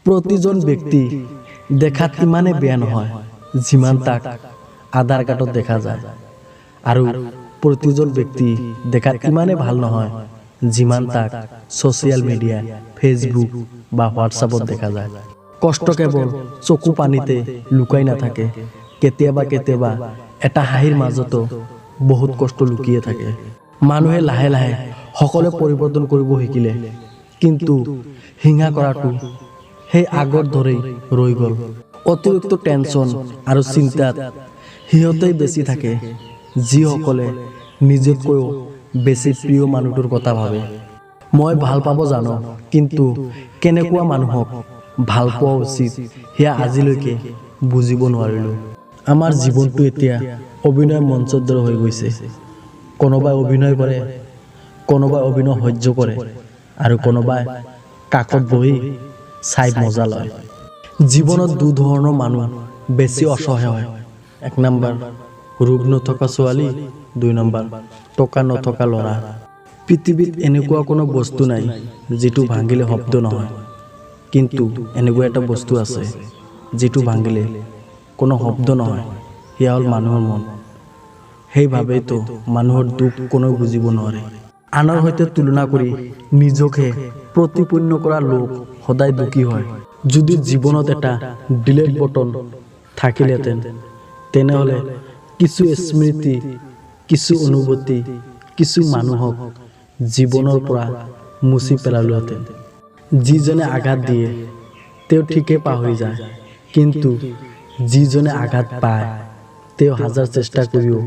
প্ৰতিজন ব্যক্তি দেখাত ইমানে বেয়া নহয় যিমান তাক আধাৰ কাৰ্ডত দেখা যায় আৰু প্ৰতিজন ব্যক্তি দেখাত ইমানে ভাল নহয় যিমান তাক সোশ্যাল মিডিয়া ফেসবুক বা হোৱাটছআপত দেখা যায় কষ্ট কেৱল চকু পানীতে লুকাই নাথাকে কেতিয়াবা কেতিয়াবা এটা হাঁহিৰ মাজতো বহুত কষ্ট লুকিয়ে থাকে মানুহে লাহে লাহে সকলো পৰিৱৰ্তন কৰিব শিকিলে কিন্তু হিংসা কৰাটো সেই আগৰ দৰেই ৰৈ গ'ল অতিৰিক্ত টেনচন আৰু চিন্তাত সিহঁতেই বেছি থাকে যিসকলে নিজতকৈও বেছি প্ৰিয় মানুহটোৰ কথা ভাবে মই ভাল পাব জানো কিন্তু কেনেকুৱা মানুহক ভাল পোৱা উচিত সেয়া আজিলৈকে বুজিব নোৱাৰিলোঁ আমাৰ জীৱনটো এতিয়া অভিনয় মঞ্চৰ দৰে হৈ গৈছে কোনোবাই অভিনয় কৰে কোনোবাই অভিনয় সহ্য কৰে আৰু কোনোবাই কাকত বহি চাই মজা লয় জীৱনত দুধৰণৰ মানুহ বেছি অসহায় হয় এক নম্বৰ ৰূপ নথকা ছোৱালী দুই নম্বৰ টকা নথকা ল'ৰা পৃথিৱীত এনেকুৱা কোনো বস্তু নাই যিটো ভাঙিলে শব্দ নহয় কিন্তু এনেকুৱা এটা বস্তু আছে যিটো ভাঙিলে কোনো শব্দ নহয় সেয়া হ'ল মানুহৰ মন সেইভাৱেতো মানুহৰ দুখ কোনেও বুজিব নোৱাৰে আনৰ সৈতে তুলনা কৰি নিজকে প্ৰতিপন্ন কৰা লোক সদায় দুখী হয় যদি জীৱনত এটা ডিলিট বটন থাকিলেহেঁতেন তেনেহ'লে কিছু স্মৃতি কিছু অনুভূতি কিছু মানুহক জীৱনৰ পৰা মুছি পেলালোহেঁতেন যিজনে আঘাত দিয়ে তেওঁ ঠিকেই পাহৰি যায় কিন্তু যিজনে আঘাত পায় তেওঁ হাজাৰ চেষ্টা কৰিও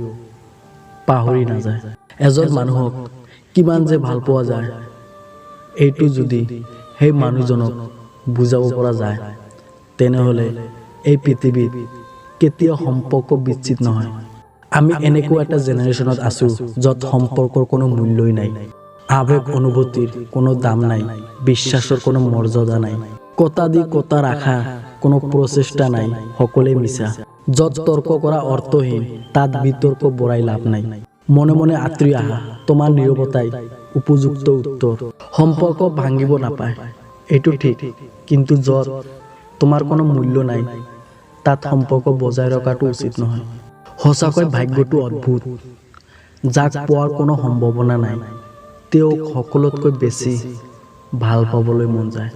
পাহৰি নাযায় এজন মানুহক কিমান যে ভাল পোৱা যায় এইটো যদি সেই মানুহজনক বুজাব পৰা যায় তেনেহ'লে এই পৃথিৱীত কেতিয়াও সম্পৰ্ক বিচ্ছিন্ন নহয় আমি এনেকুৱা এটা জেনেৰেশ্যনত আছোঁ য'ত সম্পৰ্কৰ কোনো মূল্যই নাই আবেগ অনুভূতিৰ কোনো দাম নাই বিশ্বাসৰ কোনো মৰ্যাদা নাই কথা দি কথা ৰাখা কোনো প্ৰচেষ্টা নাই সকলোৱে মিছা য'ত তৰ্ক কৰা অৰ্থহীন তাত বিতৰ্ক বঢ়াই লাভ নাই মনে মনে আঁতৰি আহা তোমাৰ নীৰৱতাই উপযুক্ত উত্তৰ সম্পৰ্ক ভাঙিব নাপায় এইটো ঠিক কিন্তু য'ত তোমাৰ কোনো মূল্য নাই তাত সম্পৰ্ক বজাই ৰখাটো উচিত নহয় সঁচাকৈ ভাগ্যটো অদ্ভুত যাক পোৱাৰ কোনো সম্ভাৱনা নাই তেওঁক সকলোতকৈ বেছি ভাল পাবলৈ মন যায়